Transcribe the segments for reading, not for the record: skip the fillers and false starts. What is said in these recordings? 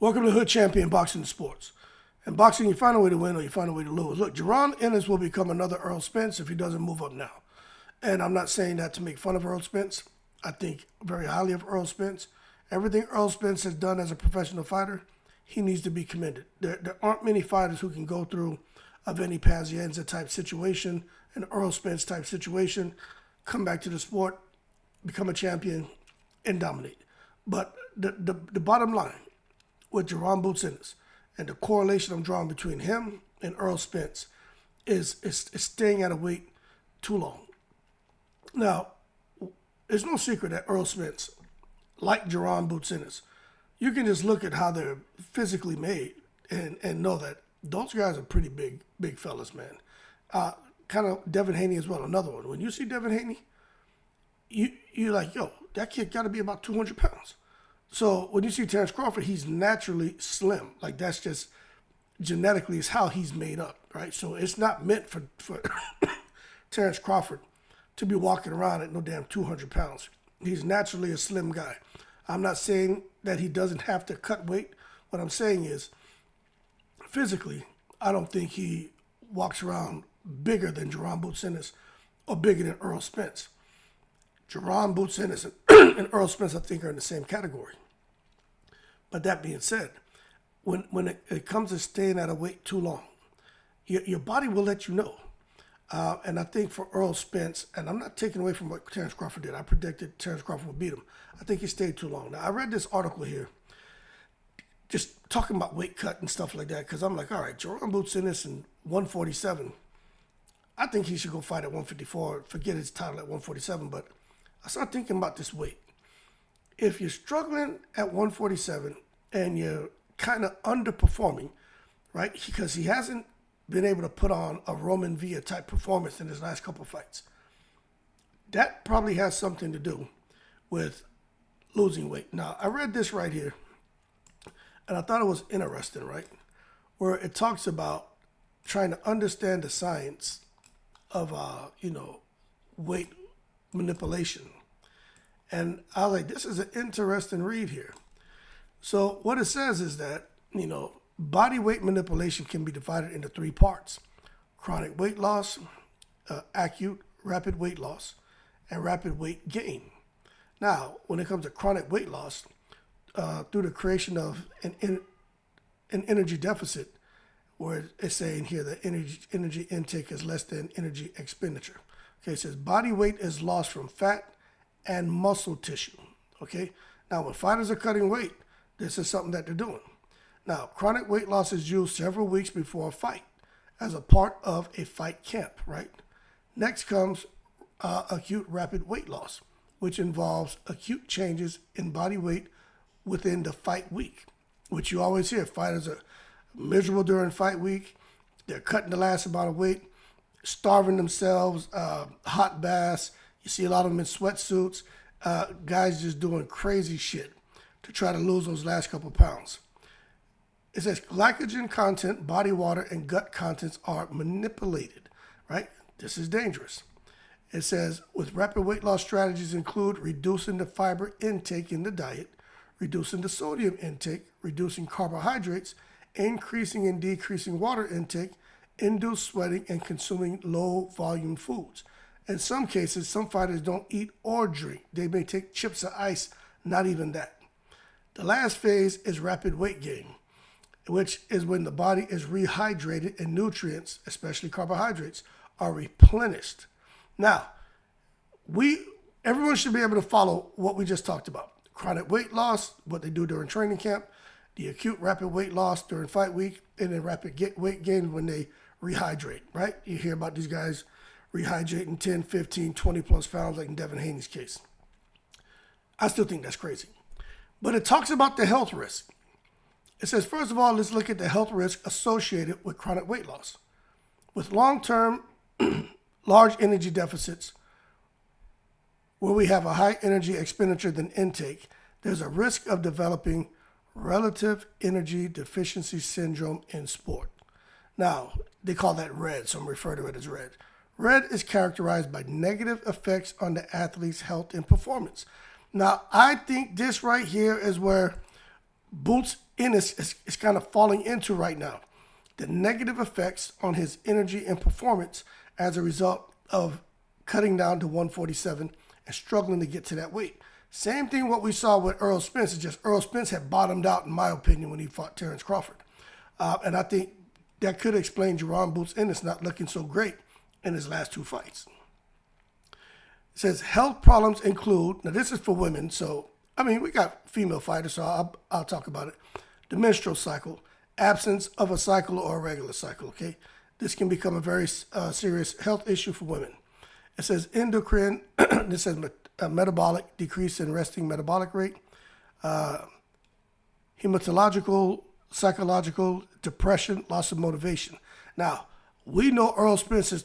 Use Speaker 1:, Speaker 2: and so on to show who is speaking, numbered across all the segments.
Speaker 1: Welcome to Hood Champion Boxing and Sports. In boxing, you find a way to win or you find a way to lose. Look, Jaron Ennis will become another Errol Spence if he doesn't move up now. And I'm not saying that to make fun of Errol Spence. I think very highly of Errol Spence. Everything Errol Spence has done as a professional fighter, he needs to be commended. There aren't many fighters who can go through a Vinny Pazienza type situation, an Errol Spence type situation, come back to the sport, become a champion, and dominate. But the bottom line with Jaron Boots Ennis and the correlation I'm drawing between him and Errol Spence is staying at a weight too long. Now, it's no secret that Errol Spence, like Jaron Boots Ennis, you can just look at how they're physically made and know that those guys are pretty big fellas, man. Kind of Devin Haney as well, another one. When you see Devin Haney, you're like, yo, that kid got to be about 200 pounds. So when you see Terrence Crawford, he's naturally slim. Like that's just genetically is how he's made up, right? So it's not meant for Terrence Crawford to be walking around at no damn 200 pounds. He's naturally a slim guy. I'm not saying that he doesn't have to cut weight. What I'm saying is, physically, I don't think he walks around bigger than Jaron Boots Ennis or bigger than Errol Spence. Jaron Boots Ennis and Errol Spence, I think, are in the same category. But that being said, when it comes to staying at a weight too long, your body will let you know. And I think for Errol Spence, and I'm not taking away from what Terrence Crawford did. I predicted Terrence Crawford would beat him. I think he stayed too long. Now, I read this article here just talking about weight cut and stuff like that because I'm like, all right, Jaron Boots Ennis in 147, I think he should go fight at 154, forget his title at 147. But I started thinking about this weight. If you're struggling at 147 and you're kind of underperforming, right, because he hasn't been able to put on a Roman Villa type performance in his last couple of fights, that probably has something to do with losing weight. Now, I read this right here, and I thought it was interesting, right, where it talks about trying to understand the science of, weight manipulation. And I was like, this is an interesting read here. So what it says is that, body weight manipulation can be divided into three parts: chronic weight loss, acute rapid weight loss, and rapid weight gain. Now, when it comes to chronic weight loss, through the creation of an energy deficit, where it's saying here that energy intake is less than energy expenditure. Okay, it says body weight is lost from fat and muscle tissue. Okay, now when fighters are cutting weight, this is something that they're doing. Now, chronic weight loss is used several weeks before a fight as a part of a fight camp, right? Next comes acute rapid weight loss, which involves acute changes in body weight within the fight week, which you always hear. Fighters are miserable during fight week. They're cutting the last amount of weight, starving themselves, hot baths. You see a lot of them in sweatsuits, guys just doing crazy shit to try to lose those last couple pounds. It says glycogen content, body water, and gut contents are manipulated, right? This is dangerous. It says with rapid weight loss strategies include reducing the fiber intake in the diet, reducing the sodium intake, reducing carbohydrates, increasing and decreasing water intake, induced sweating, and consuming low volume foods. In some cases, some fighters don't eat or drink. They may take chips of ice, not even that. The last phase is rapid weight gain, which is when the body is rehydrated and nutrients, especially carbohydrates, are replenished. Now, everyone should be able to follow what we just talked about. Chronic weight loss, what they do during training camp, the acute rapid weight loss during fight week, and then rapid weight gain when they rehydrate, right? You hear about these guys rehydrating 10, 15, 20 plus pounds like in Devin Haney's case. I still think that's crazy. But it talks about the health risk. It says, first of all, let's look at the health risk associated with chronic weight loss. With long-term large energy deficits, where we have a high energy expenditure than intake, there's a risk of developing relative energy deficiency syndrome in sport. Now, they call that RED, so I'm referring to it as RED. RED is characterized by negative effects on the athlete's health and performance. Now, I think this right here is where Boots Ennis is kind of falling into right now. The negative effects on his energy and performance as a result of cutting down to 147 and struggling to get to that weight. Same thing what we saw with Errol Spence. It's just Errol Spence had bottomed out, in my opinion, when he fought Terrence Crawford. And I think that could explain Jaron Boots Ennis not looking so great in his last two fights. It says health problems include, now this is for women, so, I mean, we got female fighters, so I'll talk about it. The menstrual cycle, absence of a cycle or a regular cycle, okay? This can become a very serious health issue for women. It says endocrine, this says metabolic, decrease in resting metabolic rate, hematological, psychological, depression, loss of motivation. Now, we know Errol Spence has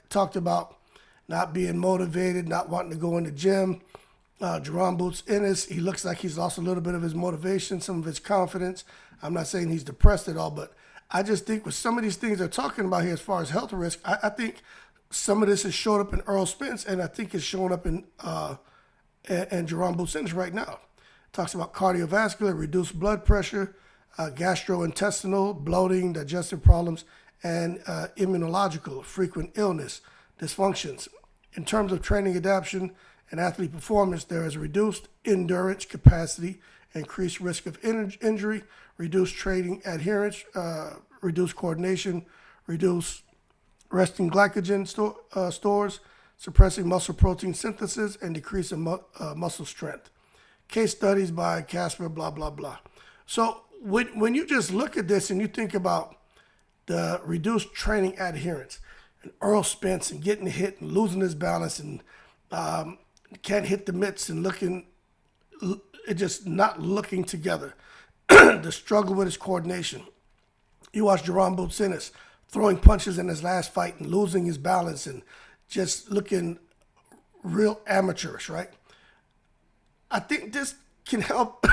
Speaker 1: talked about not being motivated, not wanting to go in the gym. Jaron Boots Ennis, he looks like he's lost a little bit of his motivation, some of his confidence. I'm not saying he's depressed at all, but I just think with some of these things they're talking about here as far as health risk, I think some of this has showed up in Errol Spence, and I think it's showing up in Jaron Boots Ennis right now. It talks about cardiovascular, reduced blood pressure, gastrointestinal, bloating, digestive problems, and immunological, frequent illness, dysfunctions. In terms of training adaptation and athlete performance, there is reduced endurance capacity, increased risk of injury, reduced training adherence, reduced coordination, reduced resting glycogen stores, suppressing muscle protein synthesis, and decrease in muscle strength. Case studies by Casper, blah, blah, blah. So when you just look at this and you think about the reduced training adherence and Errol Spence and getting hit and losing his balance and can't hit the mitts and just not looking together, the struggle with his coordination. You watch Jaron Boots Ennis throwing punches in his last fight and losing his balance and just looking real amateurish, right? I think this can help.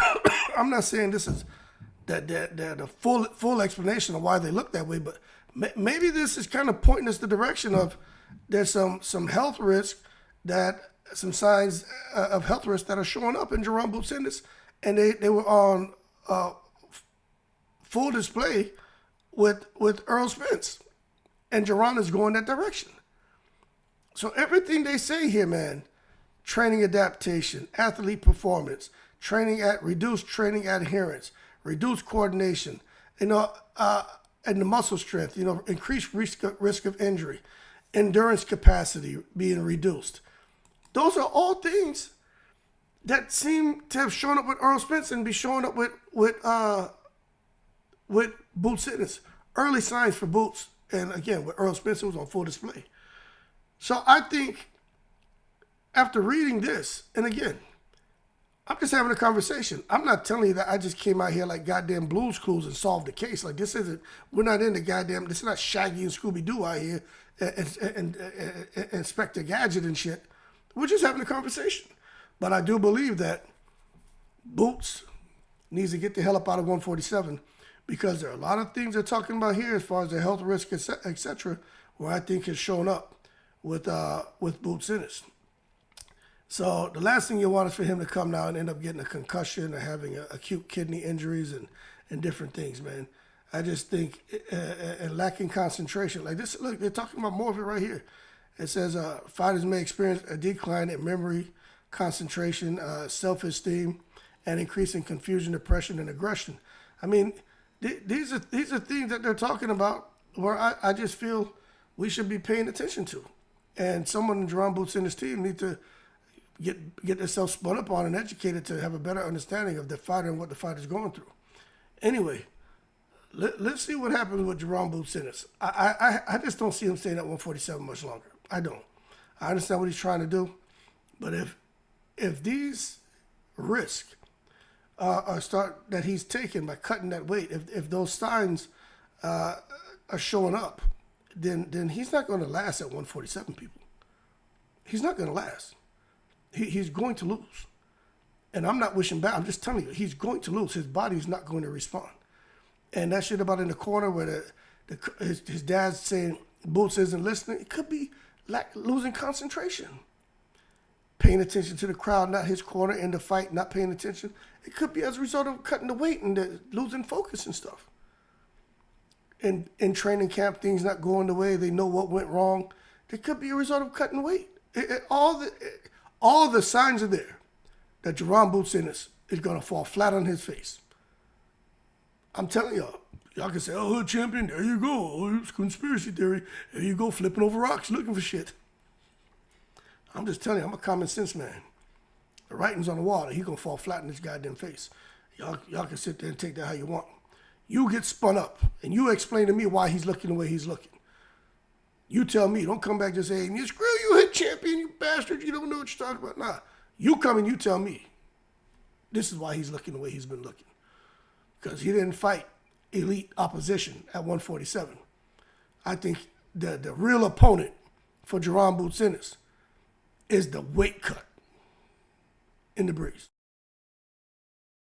Speaker 1: I'm not saying this is the full explanation of why they look that way, but maybe this is kind of pointing us the direction of there's some health risk, some signs of health risk that are showing up in Jaron Boots Ennis, and they were on full display with Errol Spence, and Jaron is going that direction. So everything they say here, man, training adaptation, athlete performance, reduced training adherence, reduced coordination, and the muscle strength, increased risk of injury, endurance capacity being reduced. Those are all things that seem to have shown up with Errol Spence and be showing up with Boots Ennis. Early signs for Boots, and again with Errol Spence, it was on full display. So I think after reading this, and again, I'm just having a conversation. I'm not telling you that I just came out here like goddamn Blue's Clues and solved the case. Like we're not in the goddamn, this is not Shaggy and Scooby-Doo out here and Inspector Gadget and shit. We're just having a conversation. But I do believe that Boots needs to get the hell up out of 147 because there are a lot of things they're talking about here as far as the health risk, etc., where I think has shown up with Boots Ennis. So the last thing you want is for him to come now and end up getting a concussion or having acute kidney injuries and different things, man. I just think and lacking concentration. Like this, look, they're talking about more of it right here. It says fighters may experience a decline in memory, concentration, self-esteem, and increase in confusion, depression, and aggression. I mean, these are things that they're talking about where I just feel we should be paying attention to. And someone in Jaron Boots Ennis' team need to get themselves spun up on and educated to have a better understanding of the fighter and what the fighter's going through. Anyway, let's see what happens with Jaron Boots Ennis. I just don't see him staying at 147 much longer. I don't. I understand what he's trying to do, but if these risks that he's taking by cutting that weight, if those signs are showing up, then he's not going to last at 147, people. He's not going to last. He's going to lose. And I'm not wishing bad. I'm just telling you, he's going to lose. His body's not going to respond. And that shit about in the corner where his dad's saying Boots isn't listening, it could be like losing concentration. paying attention to the crowd, not his corner in the fight, not paying attention. It could be as a result of cutting the weight and losing focus and stuff. In training camp, things not going the way they know what went wrong. It could be a result of cutting weight. All the signs are there that Jaron Boots Ennis is going to fall flat on his face. I'm telling y'all. Y'all can say, oh, hood champion, there you go. Oh, it's conspiracy theory. There you go, flipping over rocks, looking for shit. I'm just telling you, I'm a common sense man. The writing's on the wall. He's going to fall flat in his goddamn face. Y'all can sit there and take that how you want. You get spun up, and you explain to me why he's looking the way he's looking. You tell me. Don't come back just saying, screw you, hood champion, you bastard. You don't know what you're talking about. Nah. You come and you tell me. This is why he's looking the way he's been looking. Because he didn't fight elite opposition at 147. I think the real opponent for Jaron Boots Ennis is the weight cut in the breeze.